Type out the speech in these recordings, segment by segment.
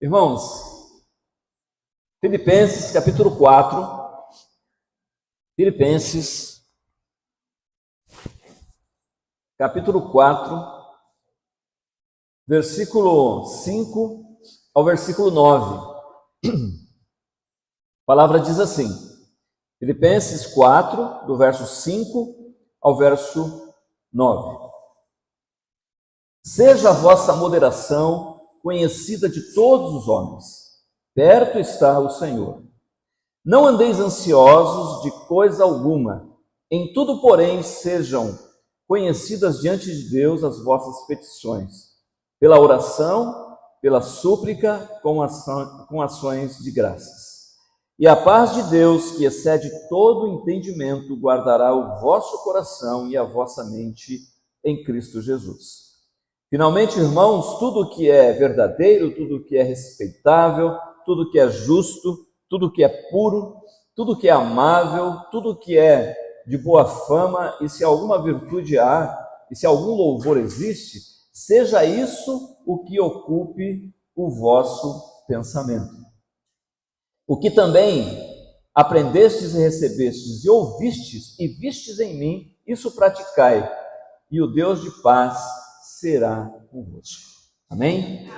Irmãos, Filipenses capítulo 4, Filipenses capítulo 4, versículo 5 ao versículo 9. A palavra diz assim, Filipenses 4, do verso 5 ao verso 9. Seja a vossa moderação conhecida de todos os homens. Perto está o Senhor. Não andeis ansiosos de coisa alguma. Em tudo, porém, sejam conhecidas diante de Deus as vossas petições, pela oração, pela súplica, com ações de graças. E a paz de Deus, que excede todo entendimento, guardará o vosso coração e a vossa mente em Cristo Jesus. Finalmente, irmãos, tudo que é verdadeiro, tudo que é respeitável, tudo que é justo, tudo que é puro, tudo que é amável, tudo que é de boa fama, e se alguma virtude há, e se algum louvor existe, seja isso o que ocupe o vosso pensamento. O que também aprendestes e recebestes e ouvistes e vistes em mim, isso praticai, e o Deus de paz será convosco. Amém?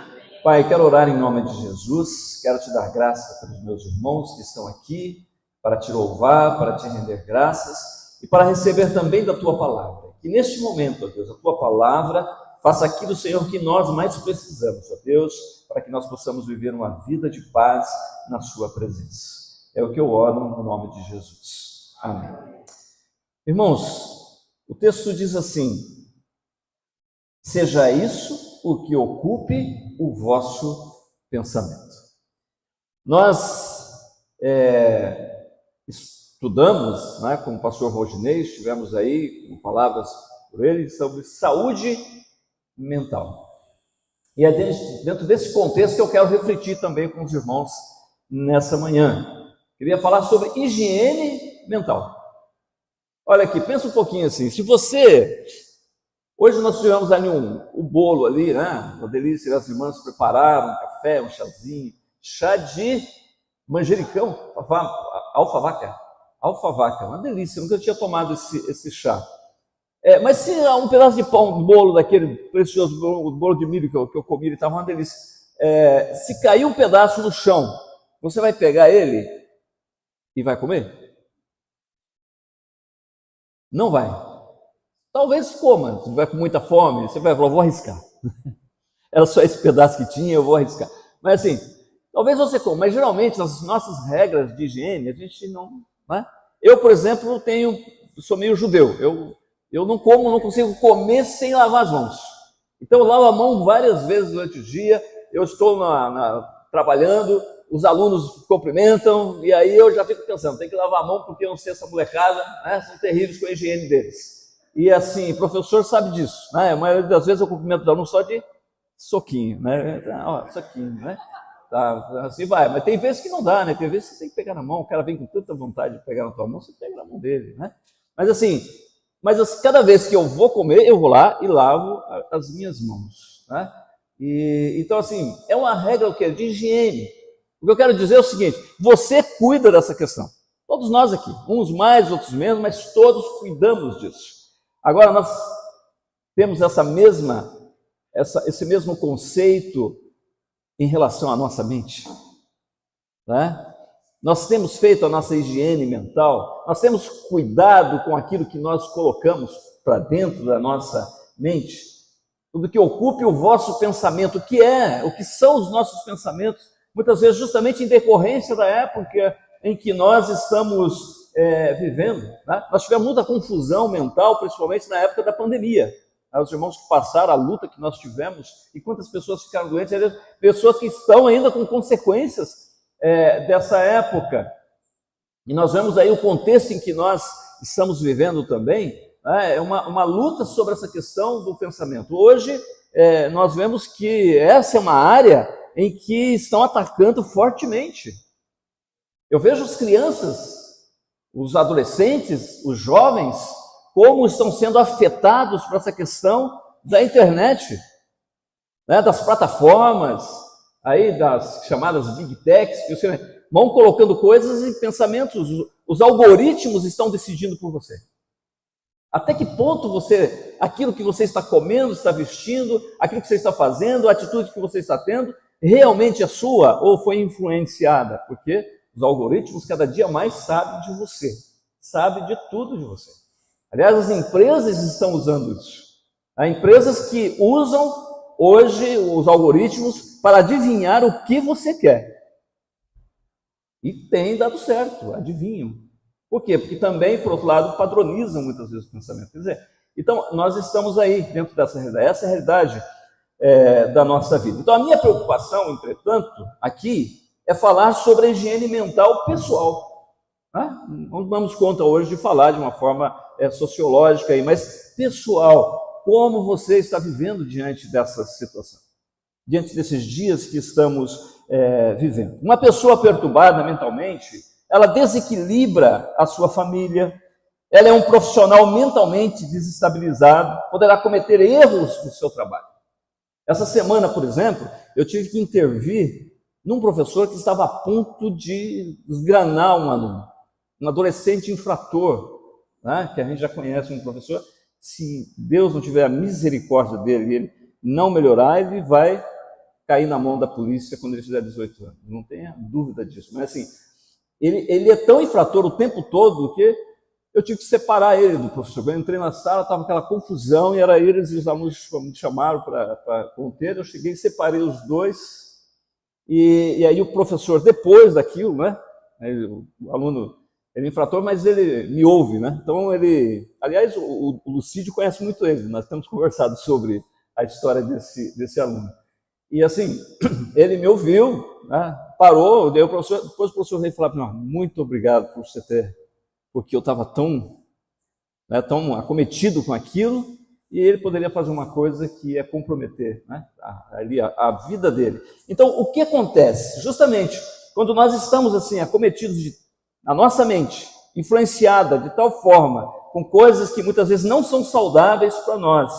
Pai, quero orar em nome de Jesus, quero te dar graça pelos meus irmãos que estão aqui, para te louvar, para te render graças e para receber também da tua palavra. Que neste momento, ó Deus, a tua palavra faça aquilo, Senhor, que nós mais precisamos, ó Deus, para que nós possamos viver uma vida de paz na sua presença. É o que eu oro no nome de Jesus. Amém. Irmãos, o texto diz assim, seja isso o que ocupe o vosso pensamento. Nós estudamos, né, com o pastor Rodinei, estivemos aí com palavras por ele sobre saúde mental. E é dentro desse contexto que eu quero refletir também com os irmãos nessa manhã. Queria falar sobre higiene mental. Olha aqui, pensa um pouquinho assim, se você... Hoje nós tivemos ali o bolo ali, né? Uma delícia, as irmãs prepararam um café, um chazinho, chá de manjericão, alfavaca, uma delícia, eu nunca tinha tomado esse chá. Mas se um pedaço de pão, bolo daquele precioso bolo de milho que eu comi, ele estava uma delícia. Se cair um pedaço no chão, você vai pegar ele e vai comer? Não vai. Talvez coma, você vai com muita fome, você vai falar, vou arriscar. Era só esse pedaço que tinha, eu vou arriscar. Mas assim, talvez você coma, mas geralmente nas nossas regras de higiene, a gente não... Né? Eu, por exemplo, sou meio judeu, eu não como, não consigo comer sem lavar as mãos. Então eu lavo a mão várias vezes durante o dia, eu estou trabalhando, os alunos cumprimentam, e aí eu já fico pensando, tem que lavar a mão porque eu não sei essa molecada, né, são terríveis com a higiene deles. E assim, o professor sabe disso, né? A maioria das vezes eu cumprimento os alunos só de soquinho, né? Soquinho, né? Tá, assim vai, mas tem vezes que não dá, né? Tem vezes que você tem que pegar na mão, o cara vem com tanta vontade de pegar na tua mão, você pega na mão dele, né? Mas assim, cada vez que eu vou comer, eu vou lá e lavo as minhas mãos, né? Então assim, é uma regra de higiene. O que eu quero dizer é o seguinte, você cuida dessa questão. Todos nós aqui, uns mais, outros menos, mas todos cuidamos disso. Agora, nós temos esse mesmo conceito em relação à nossa mente, né? Nós temos feito a nossa higiene mental, nós temos cuidado com aquilo que nós colocamos para dentro da nossa mente, tudo que ocupe o vosso pensamento, o que são os nossos pensamentos, muitas vezes justamente em decorrência da época em que nós estamos vivendo, né? Nós tivemos muita confusão mental, principalmente na época da pandemia. Os irmãos que passaram a luta que nós tivemos, e quantas pessoas ficaram doentes, pessoas que estão ainda com consequências dessa época. E nós vemos aí o contexto em que nós estamos vivendo também, né? É uma luta sobre essa questão do pensamento. Hoje, nós vemos que essa é uma área em que estão atacando fortemente. Eu vejo as crianças, os adolescentes, os jovens, como estão sendo afetados por essa questão da internet, né, das plataformas, aí das chamadas Big Techs, que você vão colocando coisas e pensamentos, os algoritmos estão decidindo por você. Até que ponto aquilo que você está comendo, está vestindo, aquilo que você está fazendo, a atitude que você está tendo, realmente é sua ou foi influenciada? Porque os algoritmos cada dia mais sabem de você, sabem de tudo de você. Aliás, as empresas estão usando isso. Há empresas que usam hoje os algoritmos para adivinhar o que você quer. E tem dado certo, adivinham. Por quê? Porque também, por outro lado, padronizam muitas vezes o pensamento. Quer dizer, então, nós estamos aí dentro dessa realidade. Essa é a realidade da nossa vida. Então, a minha preocupação, entretanto, aqui, é falar sobre a higiene mental pessoal. Não damos conta hoje de falar de uma forma sociológica, aí, mas pessoal, como você está vivendo diante dessa situação? Diante desses dias que estamos vivendo. Uma pessoa perturbada mentalmente, ela desequilibra a sua família, ela é um profissional mentalmente desestabilizado, poderá cometer erros no seu trabalho. Essa semana, por exemplo, eu tive que intervir num professor que estava a ponto de desgranar um aluno, um adolescente infrator, né, que a gente já conhece, um professor. Se Deus não tiver a misericórdia dele e ele não melhorar, ele vai cair na mão da polícia quando ele fizer 18 anos. Não tenha dúvida disso. Mas assim, ele é tão infrator o tempo todo que eu tive que separar ele do professor. Eu entrei na sala, estava aquela confusão, e era eles e os alunos me chamaram para conter. Eu cheguei e separei os dois. E aí o professor, depois daquilo, né? O aluno, ele é infrator, mas ele me ouve, né? Então ele... Aliás, o Lucídio conhece muito ele. Nós temos conversado sobre a história desse aluno. E assim, ele me ouviu, né? Parou, daí depois o professor veio falar para mim: muito obrigado por você ter... Porque eu estava tão acometido com aquilo, e ele poderia fazer uma coisa que ia comprometer, né, a vida dele. Então, o que acontece? Justamente, quando nós estamos assim, acometidos a nossa mente, influenciada de tal forma, com coisas que muitas vezes não são saudáveis para nós,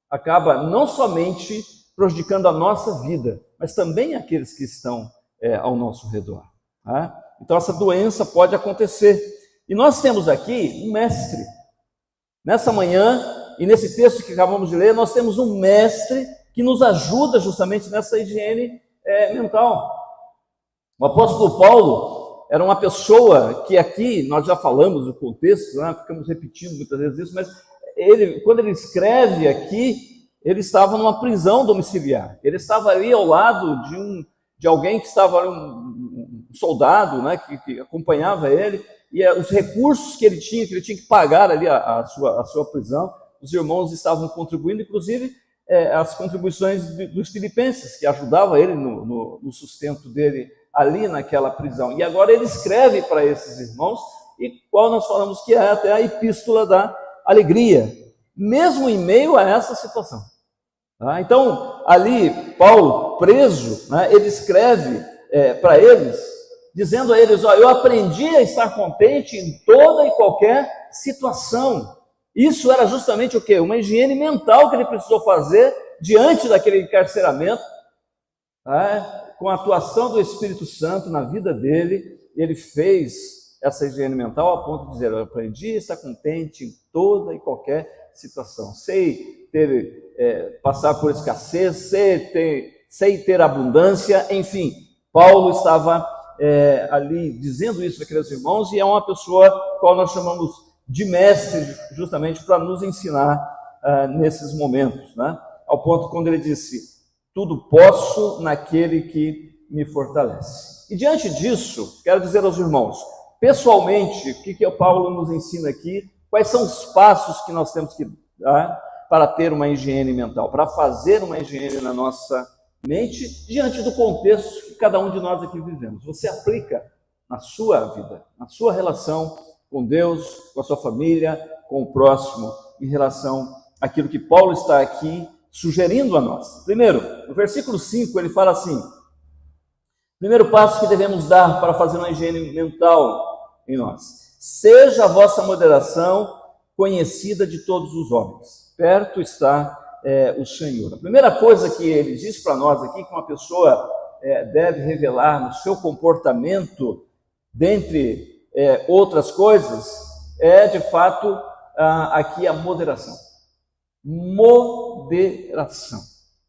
acaba não somente prejudicando a nossa vida, mas também aqueles que estão ao nosso redor. Tá? Então, essa doença pode acontecer. E nós temos aqui um mestre. Nessa manhã, e nesse texto que acabamos de ler, nós temos um mestre que nos ajuda justamente nessa higiene mental. O apóstolo Paulo era uma pessoa que aqui, nós já falamos do contexto, né? Ficamos repetindo muitas vezes isso, mas quando ele escreve aqui, ele estava numa prisão domiciliar. Ele estava ali ao lado de alguém que estava, um soldado, né, que acompanhava ele, e os recursos que ele tinha que pagar ali a sua prisão, os irmãos estavam contribuindo, inclusive as contribuições dos filipenses, que ajudavam ele no sustento dele ali naquela prisão. E agora ele escreve para esses irmãos, e qual nós falamos que é até a epístola da alegria, mesmo em meio a essa situação. Tá? Então, ali, Paulo, preso, né, ele escreve para eles, dizendo a eles: eu aprendi a estar contente em toda e qualquer situação. Isso era justamente o quê? Uma higiene mental que ele precisou fazer diante daquele encarceramento, tá? Com a atuação do Espírito Santo na vida dele, ele fez essa higiene mental a ponto de dizer: eu aprendi a estar contente em toda e qualquer situação. Sei passar por escassez, sei ter abundância, enfim. Paulo estava ali dizendo isso àqueles irmãos, e é uma pessoa qual nós chamamos de mestre, justamente para nos ensinar nesses momentos, né? Ao ponto quando ele disse: tudo posso naquele que me fortalece. E diante disso, quero dizer aos irmãos, pessoalmente, o que o Paulo nos ensina aqui, quais são os passos que nós temos que dar para ter uma higiene mental, para fazer uma higiene na nossa mente, diante do contexto que cada um de nós aqui vivemos. Você aplica na sua vida, na sua relação com Deus, com a sua família, com o próximo, em relação àquilo que Paulo está aqui sugerindo a nós. Primeiro, no versículo 5, ele fala assim: primeiro passo que devemos dar para fazer uma higiene mental em nós: seja a vossa moderação conhecida de todos os homens. Perto está o Senhor. A primeira coisa que ele diz para nós aqui, que uma pessoa deve revelar no seu comportamento, dentre outras coisas, é de fato aqui a moderação. Moderação.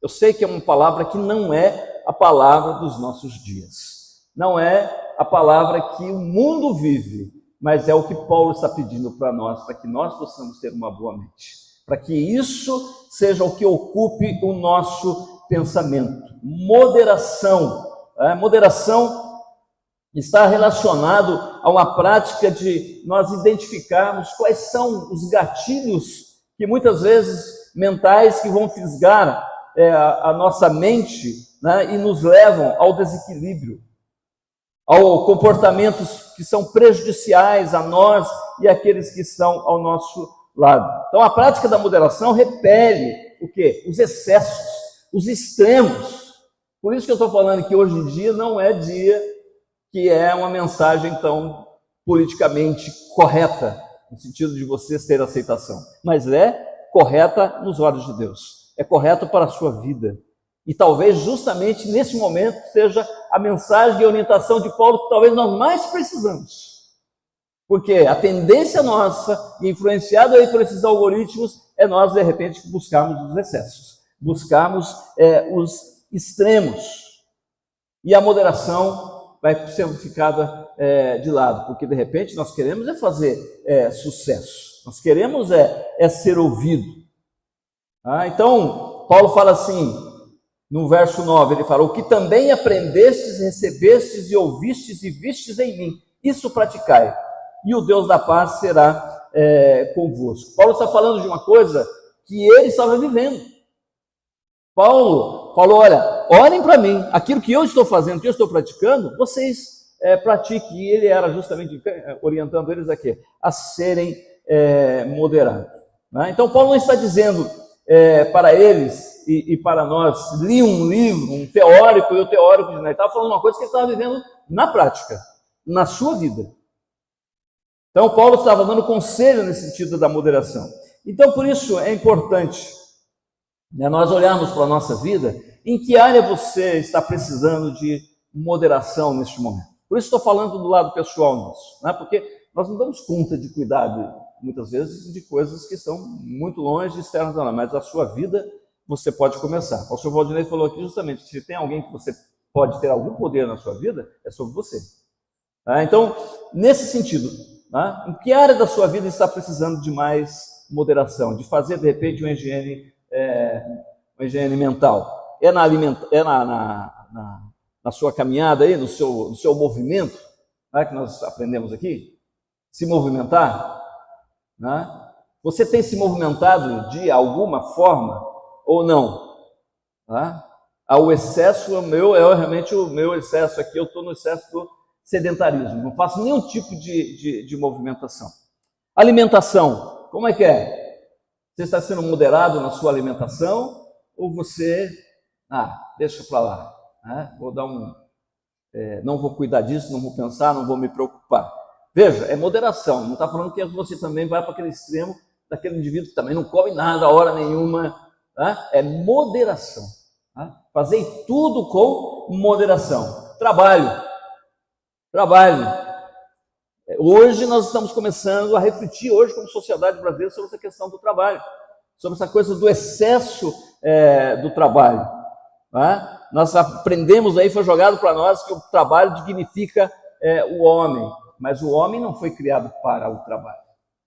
Eu sei que é uma palavra que não é a palavra dos nossos dias. Não é a palavra que o mundo vive, mas é o que Paulo está pedindo para nós, para que nós possamos ter uma boa mente. Para que isso seja o que ocupe o nosso pensamento. Moderação. Moderação está relacionado a uma prática de nós identificarmos quais são os gatilhos que muitas vezes mentais que vão fisgar a nossa mente, né, e nos levam ao desequilíbrio, ao comportamentos que são prejudiciais a nós e àqueles que estão ao nosso lado. Então a prática da moderação repele o quê? Os excessos, os extremos. Por isso que eu estou falando que hoje em dia não é dia que é uma mensagem tão politicamente correta, no sentido de vocês terem aceitação, mas é correta nos olhos de Deus, é correto para a sua vida. E talvez justamente nesse momento seja a mensagem e orientação de Paulo que talvez nós mais precisamos. Porque a tendência nossa, influenciada aí por esses algoritmos, é nós, de repente, buscarmos os excessos, buscarmos os extremos. E a moderação vai sendo ficada de lado, porque de repente nós queremos fazer sucesso, nós queremos ser ouvido. Então, Paulo fala assim, no verso 9, ele fala: o que também aprendestes, recebestes e ouvistes e vistes em mim, isso praticai, e o Deus da paz será convosco. Paulo está falando de uma coisa que ele estava vivendo. Paulo falou: olha, olhem para mim, aquilo que eu estou fazendo, que eu estou praticando, vocês pratiquem. E ele era justamente orientando eles a serem moderados. Né? Então Paulo não está dizendo para eles e para nós, li um livro, um teórico, e o teórico ele estava falando uma coisa que ele estava vivendo na prática, na sua vida. Então Paulo estava dando conselho nesse sentido da moderação. Então por isso é importante nós olharmos para a nossa vida, em que área você está precisando de moderação neste momento. Por isso estou falando do lado pessoal nosso, né? Porque nós não damos conta de cuidar, muitas vezes, de coisas que estão muito longe, externas a nós, mas a sua vida você pode começar. O senhor Valdinei falou aqui justamente, se tem alguém que você pode ter algum poder na sua vida, é sobre você. Então, nesse sentido, em que área da sua vida está precisando de mais moderação, de fazer, de repente, uma higiene mental? Na sua caminhada aí, no seu movimento, que nós aprendemos aqui, se movimentar, você tem se movimentado de alguma forma ou não? O excesso realmente o meu excesso aqui, eu estou no excesso do sedentarismo, não faço nenhum tipo de movimentação. Alimentação, como é que é? Você está sendo moderado na sua alimentação ou você, deixa para lá, vou dar não vou cuidar disso, não vou pensar, não vou me preocupar. Veja, é moderação, não está falando que você também vai para aquele extremo daquele indivíduo que também não come nada a hora nenhuma, é moderação. Fazer tudo com moderação. Trabalho. Hoje nós estamos começando a refletir, hoje como sociedade brasileira, sobre essa questão do trabalho, sobre essa coisa do excesso do trabalho. Nós aprendemos aí, foi jogado para nós que o trabalho dignifica o homem, mas o homem não foi criado para o trabalho.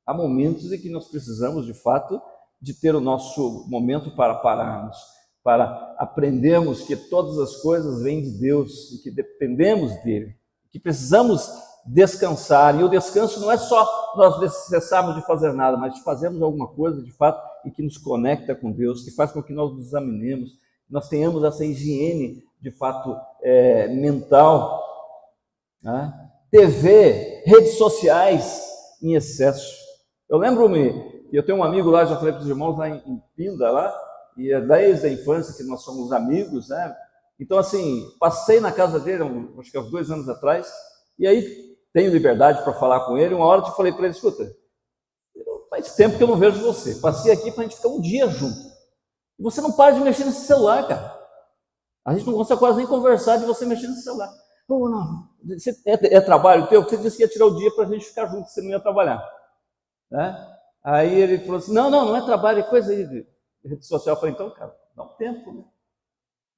Há momentos em que nós precisamos, de fato, de ter o nosso momento para pararmos, para aprendermos que todas as coisas vêm de Deus e que dependemos dele, que precisamos descansar. E o descanso não é só nós cessarmos de fazer nada, mas de fazermos alguma coisa, de fato, e que nos conecta com Deus, que faz com que nós nos examinemos, que nós tenhamos essa higiene, de fato, mental. TV, redes sociais em excesso. Eu lembro-me que eu tenho um amigo lá, já falei para os irmãos lá em Pinda, lá, e é desde a infância que nós somos amigos, né? Então, assim, passei na casa dele, acho que há uns 2 anos atrás, e aí tenho liberdade para falar com ele. Uma hora eu falei para ele: escuta, faz tempo que eu não vejo você, passei aqui para a gente ficar um dia junto, e você não para de mexer nesse celular, cara. A gente não consegue quase nem conversar de você mexendo no celular. Pô, não, é trabalho teu? Você disse que ia tirar o dia para a gente ficar junto, você não ia trabalhar. Né? Aí ele falou assim, não é trabalho, é coisa aí de rede social. Eu falei, então, cara, dá um tempo, né?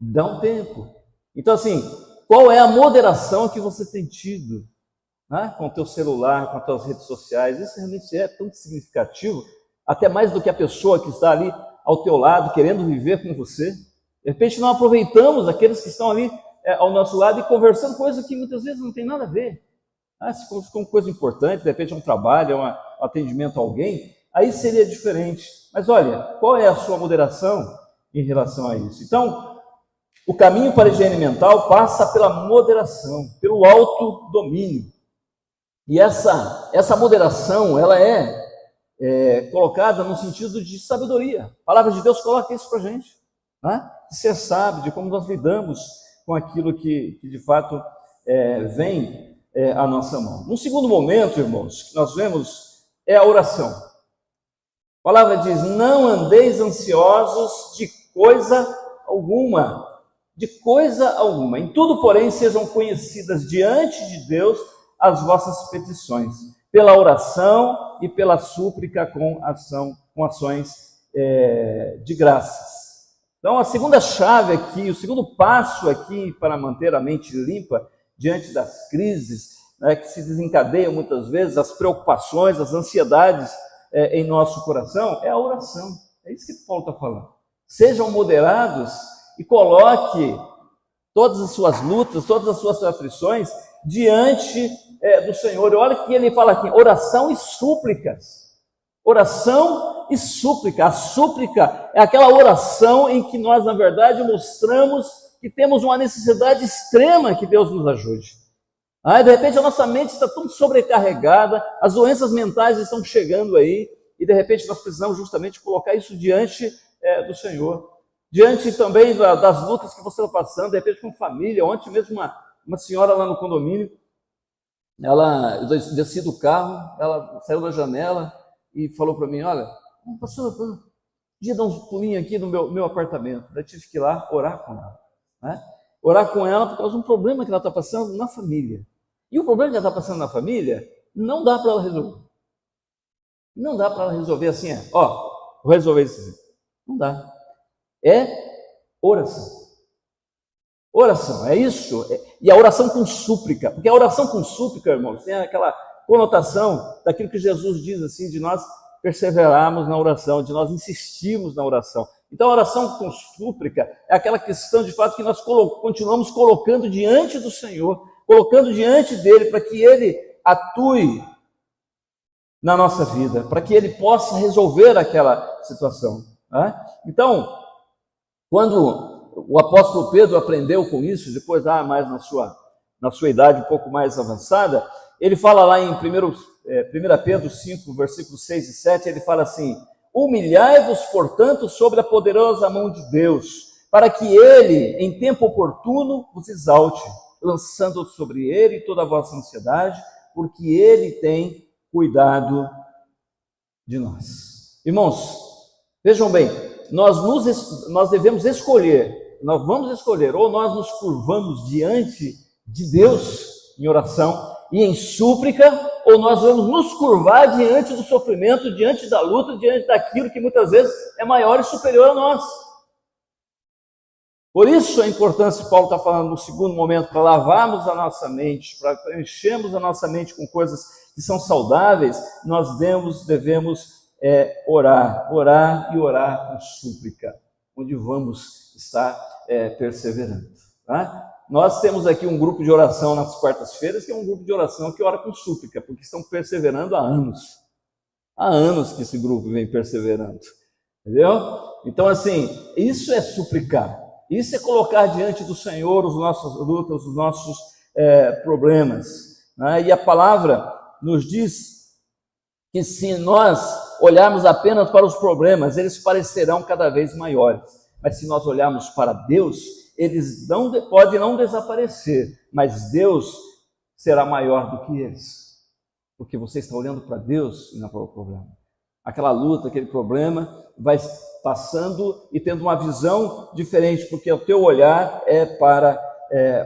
Dá um tempo. Então, assim, qual é a moderação que você tem tido, né, com o teu celular, com as tuas redes sociais? Isso realmente é tão significativo, até mais do que a pessoa que está ali ao teu lado, querendo viver com você. De repente, não aproveitamos aqueles que estão ali ao nosso lado e conversando coisas que muitas vezes não tem nada a ver. Se for coisa importante, de repente é um trabalho, é um atendimento a alguém, aí seria diferente. Mas olha, qual é a sua moderação em relação a isso? Então, o caminho para a higiene mental passa pela moderação, pelo autodomínio. E essa moderação, ela é colocada no sentido de sabedoria. A palavra de Deus coloca isso para a gente, né? De ser sábio, de como nós lidamos com aquilo que de fato vem à nossa mão. No segundo momento, irmãos, que nós vemos é a oração. A palavra diz, não andeis ansiosos de coisa alguma. De coisa alguma. Em tudo, porém, sejam conhecidas diante de Deus as vossas petições, pela oração e pela súplica com ações de graças. Então, a segunda chave aqui, o segundo passo aqui para manter a mente limpa diante das crises, né, que se desencadeiam muitas vezes, as preocupações, as ansiedades em nosso coração, é a oração. É isso que Paulo está falando. Sejam moderados e coloque todas as suas lutas, todas as suas aflições diante do Senhor. E olha que ele fala aqui, oração e súplicas. Oração e súplica. A súplica é aquela oração em que nós, na verdade, mostramos que temos uma necessidade extrema que Deus nos ajude. De repente a nossa mente está tão sobrecarregada, as doenças mentais estão chegando aí, e de repente nós precisamos justamente colocar isso diante do Senhor. Diante também das lutas que você está passando, de repente com família. Ontem mesmo uma senhora lá no condomínio, eu desci do carro, ela saiu da janela e falou para mim, olha, pastor, podia dar um pulinho aqui no meu apartamento. Daí tive que ir lá orar com ela. Né? Orar com ela por causa de um problema que ela está passando na família. E o problema que ela está passando na família, não dá para ela resolver. Não dá para ela resolver assim, vou resolver isso assim. Não dá. É oração. Oração, é isso. E a oração com súplica. Porque a oração com súplica, irmãos, tem aquela conotação daquilo que Jesus diz assim, de nós perseverarmos na oração, de nós insistirmos na oração. Então a oração com súplica é aquela questão de fato que nós continuamos colocando diante do Senhor, colocando diante dele para que ele atue na nossa vida, para que ele possa resolver aquela situação. Né? Então, quando o apóstolo Pedro aprendeu com isso, depois mais na sua idade um pouco mais avançada, ele fala lá em 1 Pedro 5, versículos 6 e 7, ele fala assim, humilhai-vos, portanto, sobre a poderosa mão de Deus, para que ele, em tempo oportuno, vos exalte, lançando sobre ele toda a vossa ansiedade, porque ele tem cuidado de nós. Irmãos, vejam bem, nós devemos escolher, nós vamos escolher, ou nós nos curvamos diante de Deus em oração e em súplica, ou nós vamos nos curvar diante do sofrimento, diante da luta, diante daquilo que muitas vezes é maior e superior a nós. Por isso a importância que Paulo está falando no segundo momento, para lavarmos a nossa mente, para enchermos a nossa mente com coisas que são saudáveis, nós devemos orar e orar com súplica, onde vamos estar perseverando. Tá? Nós temos aqui um grupo de oração nas quartas-feiras, que é um grupo de oração que ora com súplica, porque estão perseverando há anos. Há anos que esse grupo vem perseverando. Entendeu? Então, assim, isso é suplicar. Isso é colocar diante do Senhor as nossas lutas, os nossos problemas. Né? E a palavra nos diz que se nós olharmos apenas para os problemas, eles parecerão cada vez maiores. Mas se nós olharmos para Deus, eles podem não desaparecer, mas Deus será maior do que eles. Porque você está olhando para Deus e não para o problema. aquela luta, aquele problema, vai passando e tendo uma visão diferente, porque o teu olhar é para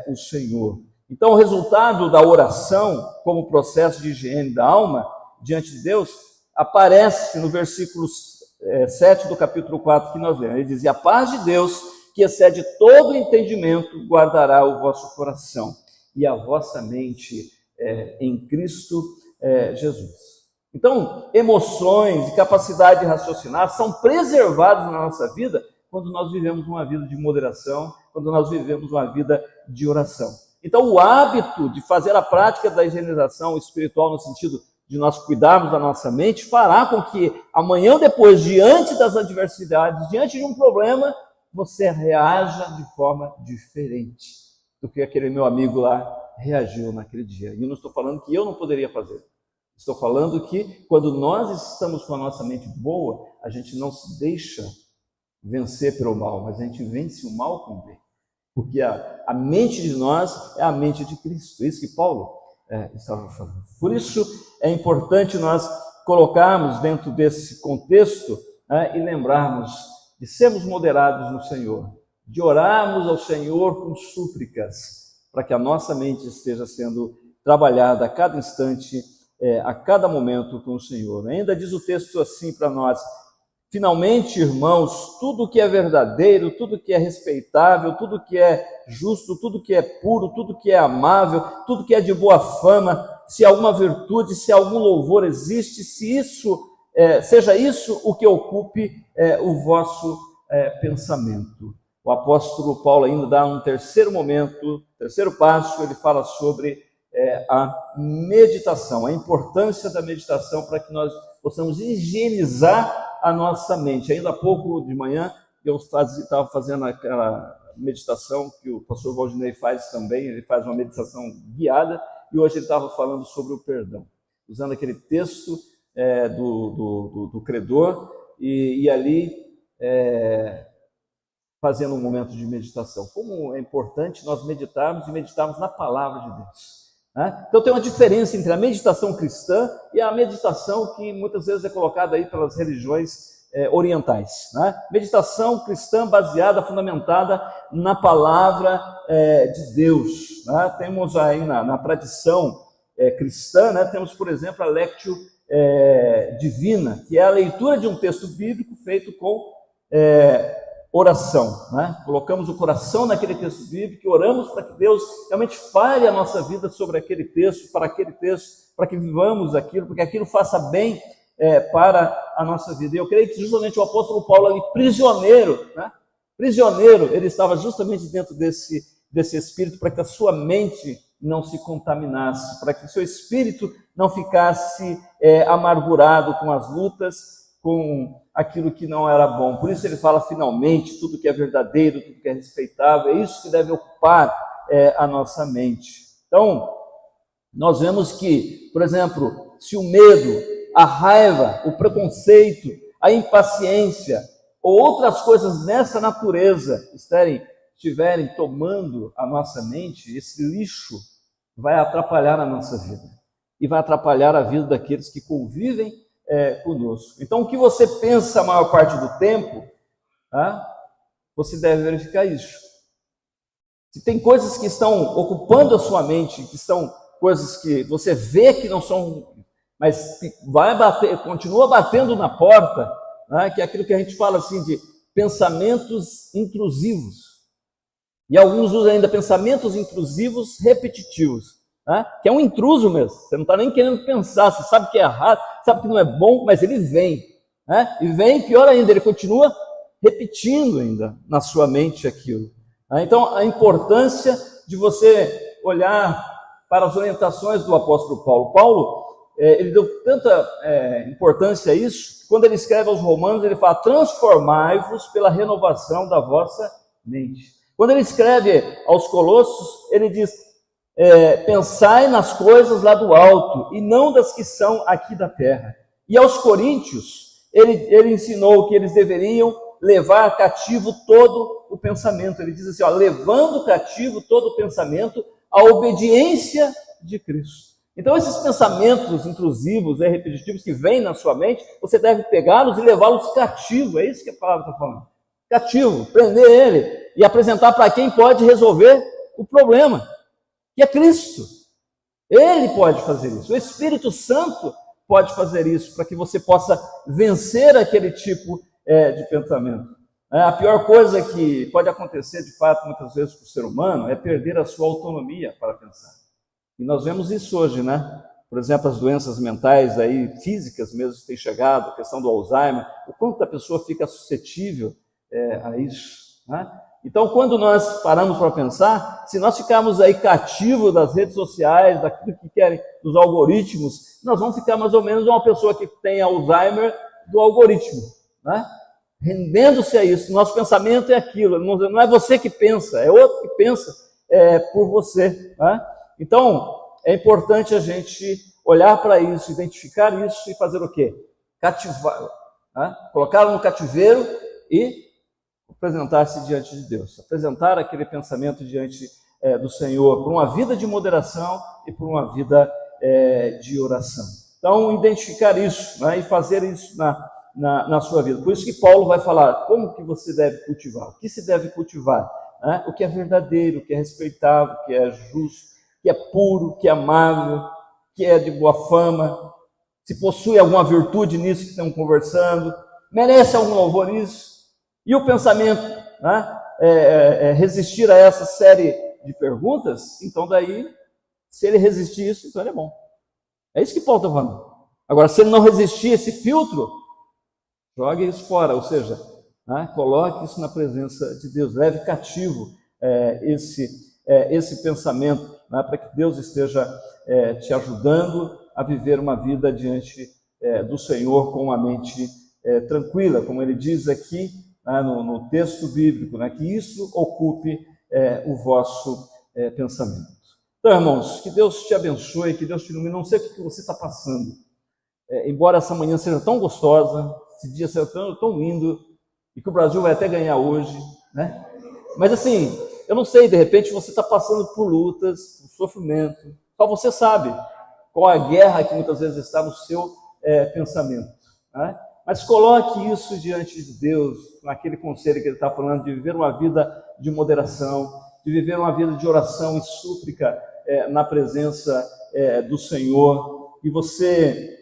o Senhor. Então, o resultado da oração, como processo de higiene da alma diante de Deus, aparece no versículo 7 do capítulo 4 que nós lemos. Ele diz: e a paz de Deus, que excede todo entendimento, guardará o vosso coração e a vossa mente em Cristo Jesus. Então, emoções e capacidade de raciocinar são preservados na nossa vida quando nós vivemos uma vida de moderação, quando nós vivemos uma vida de oração. Então, o hábito de fazer a prática da higienização espiritual, no sentido de nós cuidarmos da nossa mente, fará com que amanhã ou depois, diante das adversidades, diante de um problema, você reaja de forma diferente do que aquele meu amigo lá reagiu naquele dia. E eu não estou falando que eu não poderia fazer. Estou falando que quando nós estamos com a nossa mente boa, a gente não se deixa vencer pelo mal, mas a gente vence o mal com o bem. Porque a mente de nós é a mente de Cristo. É isso que Paulo estava falando. Por isso é importante nós colocarmos dentro desse contexto e lembrarmos de sermos moderados no Senhor, de orarmos ao Senhor com súplicas, para que a nossa mente esteja sendo trabalhada a cada instante, a cada momento com o Senhor. Ainda diz o texto assim para nós: finalmente, irmãos, tudo que é verdadeiro, tudo que é respeitável, tudo que é justo, tudo que é puro, tudo que é amável, tudo que é de boa fama, se alguma virtude, se algum louvor existe, se isso seja isso o que ocupe o vosso pensamento. O apóstolo Paulo ainda dá um terceiro momento, terceiro passo, ele fala sobre a meditação, a importância da meditação para que nós possamos higienizar a nossa mente. Ainda há pouco de manhã eu estava fazendo aquela meditação que o pastor Valdinei faz também, ele faz uma meditação guiada, e hoje ele estava falando sobre o perdão, usando aquele texto do credor, e ali fazendo um momento de meditação. Como é importante nós meditarmos e meditarmos na palavra de Deus. Então tem uma diferença entre a meditação cristã e a meditação que muitas vezes é colocada aí pelas religiões orientais. Meditação cristã baseada, fundamentada na palavra de Deus. Temos aí na tradição cristã, temos, por exemplo, a Lectio Divina, que é a leitura de um texto bíblico feito com oração, Colocamos o coração naquele texto bíblico e oramos para que Deus realmente fale a nossa vida sobre aquele texto, para que vivamos aquilo, porque aquilo faça bem para a nossa vida. E eu creio que justamente o apóstolo Paulo ali, prisioneiro, ele estava justamente dentro desse espírito, para que a sua mente não se contaminasse, para que o seu espírito não ficasse amargurado com as lutas, com aquilo que não era bom. Por isso ele fala, finalmente, tudo que é verdadeiro, tudo que é respeitável, é isso que deve ocupar a nossa mente. Então, nós vemos que, por exemplo, se o medo, a raiva, o preconceito, a impaciência ou outras coisas nessa natureza estiverem tomando a nossa mente, esse lixo vai atrapalhar a nossa vida e vai atrapalhar a vida daqueles que convivem conosco. Então, o que você pensa a maior parte do tempo, você deve verificar isso. Se tem coisas que estão ocupando a sua mente, que são coisas que você vê que não são, mas continua batendo na porta, que é aquilo que a gente fala assim de pensamentos intrusivos. E alguns usam ainda pensamentos intrusivos repetitivos. Que é um intruso mesmo, você não está nem querendo pensar, você sabe que é errado, sabe que não é bom, mas ele vem, e vem, pior ainda, ele continua repetindo ainda na sua mente aquilo. Então, a importância de você olhar para as orientações do apóstolo Paulo. Paulo, ele deu tanta importância a isso, quando ele escreve aos Romanos, ele fala, transformai-vos pela renovação da vossa mente. Quando ele escreve aos Colossos, ele diz, pensai nas coisas lá do alto e não das que são aqui da terra. E aos Coríntios, ele ensinou que eles deveriam levar cativo todo o pensamento. Ele diz assim, levando cativo todo o pensamento à obediência de Cristo. Então, esses pensamentos intrusivos e repetitivos que vêm na sua mente, você deve pegá-los e levá-los cativo. É isso que a palavra está falando. Cativo, prender ele e apresentar para quem pode resolver o problema, que é Cristo. Ele pode fazer isso. O Espírito Santo pode fazer isso para que você possa vencer aquele tipo de pensamento. A pior coisa que pode acontecer, de fato, muitas vezes para o ser humano é perder a sua autonomia para pensar. E nós vemos isso hoje, né? Por exemplo, as doenças mentais aí, físicas mesmo, que têm chegado, a questão do Alzheimer, o quanto a pessoa fica suscetível a isso, né? Então, quando nós paramos para pensar, se nós ficarmos aí cativos das redes sociais, daquilo que querem, dos algoritmos, nós vamos ficar mais ou menos uma pessoa que tem Alzheimer do algoritmo, né? Rendendo-se a isso. Nosso pensamento é aquilo, não é você que pensa, é outro que pensa por você, né? Então, é importante a gente olhar para isso, identificar isso e fazer o quê? Cativar, né? Colocá-lo no cativeiro e apresentar-se diante de Deus, apresentar aquele pensamento diante do Senhor, por uma vida de moderação e por uma vida de oração. Então, identificar isso, né, e fazer isso na sua vida. Por isso que Paulo vai falar como que você deve cultivar, o que se deve cultivar, né? O que é verdadeiro, o que é respeitável, o que é justo, que é puro, que é amável, que é de boa fama, se possui alguma virtude nisso que estamos conversando, merece algum louvor nisso. E o pensamento, né, resistir a essa série de perguntas, então daí, se ele resistir a isso, então ele é bom. É isso que Paulo está falando. Agora, se ele não resistir a esse filtro, jogue isso fora, ou seja, né, coloque isso na presença de Deus, leve cativo esse pensamento, né, para que Deus esteja te ajudando a viver uma vida diante do Senhor com uma mente tranquila, como ele diz aqui, né, no texto bíblico, né, que isso ocupe o vosso pensamento. Então, irmãos, que Deus te abençoe, que Deus te ilumine. Não sei o que você está passando, embora essa manhã seja tão gostosa, esse dia seja tão lindo, e que o Brasil vai até ganhar hoje, né? Mas assim, eu não sei, de repente você está passando por lutas, por sofrimento, só você sabe qual a guerra que muitas vezes está no seu pensamento, né? Mas coloque isso diante de Deus, naquele conselho que ele está falando, de viver uma vida de moderação, de viver uma vida de oração e súplica na presença do Senhor, e você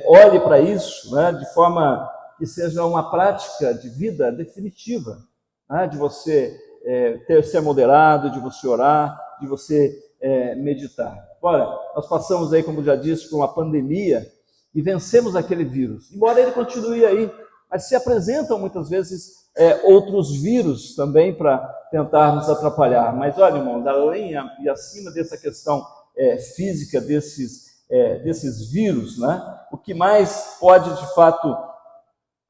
olhe para isso, né, de forma que seja uma prática de vida definitiva, né, de você ser moderado, de você orar, de você meditar. Ora, nós passamos aí, como já disse, por uma pandemia e vencemos aquele vírus, embora ele continue aí, mas se apresentam muitas vezes outros vírus também para tentar nos atrapalhar. Mas olha, irmãos, além e acima dessa questão física desses vírus, né, o que mais pode de fato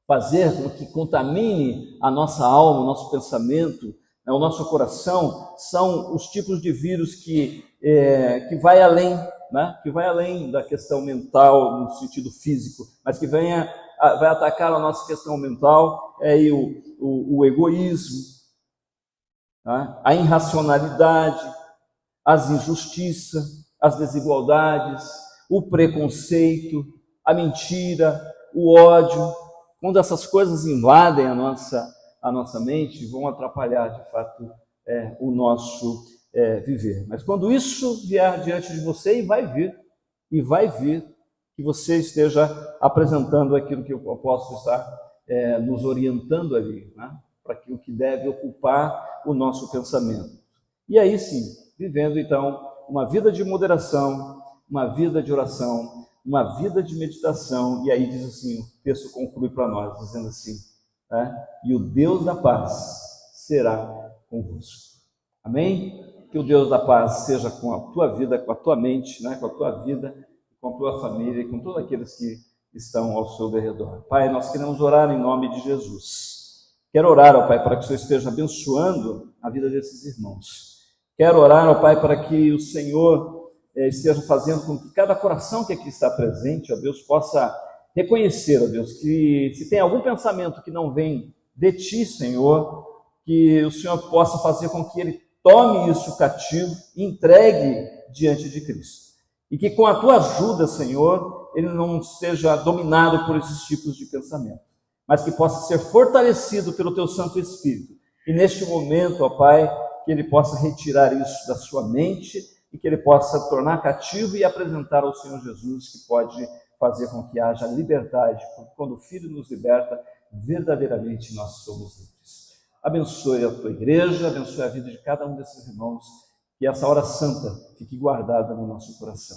fazer com que contamine a nossa alma, o nosso pensamento, o nosso coração, são os tipos de vírus que vai além, né? Que vai além da questão mental no sentido físico, mas que vai atacar a nossa questão mental, o egoísmo, né? A irracionalidade, as injustiças, as desigualdades, o preconceito, a mentira, o ódio. Quando essas coisas invadem a nossa mente, vão atrapalhar, de fato, o nosso viver. Mas quando isso vier diante de você, e vai vir, que você esteja apresentando aquilo que o apóstolo está nos orientando ali, né? Para aquilo que deve ocupar o nosso pensamento. E aí sim, vivendo então uma vida de moderação, uma vida de oração, uma vida de meditação, e aí diz assim, o texto conclui para nós, dizendo assim, né? E o Deus da paz será convosco. Amém? Que o Deus da paz seja com a tua vida, com a tua mente, né? Com a tua vida, com a tua família e com todos aqueles que estão ao seu derredor. Pai, nós queremos orar em nome de Jesus. Quero orar, ó Pai, para que o Senhor esteja abençoando a vida desses irmãos. Quero orar, ó Pai, para que o Senhor esteja fazendo com que cada coração que aqui está presente, ó Deus, possa reconhecer, ó Deus, que se tem algum pensamento que não vem de Ti, Senhor, que o Senhor possa fazer com que ele tome isso cativo e entregue diante de Cristo. E que com a tua ajuda, Senhor, ele não seja dominado por esses tipos de pensamento, mas que possa ser fortalecido pelo teu Santo Espírito. E neste momento, ó Pai, que ele possa retirar isso da sua mente e que ele possa tornar cativo e apresentar ao Senhor Jesus, que pode fazer com que haja liberdade, porque quando o Filho nos liberta, verdadeiramente nós somos livres. Abençoe a tua igreja, abençoe a vida de cada um desses irmãos, que essa hora santa fique guardada no nosso coração.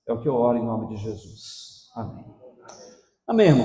É o que eu oro em nome de Jesus. Amém. Amém, irmão.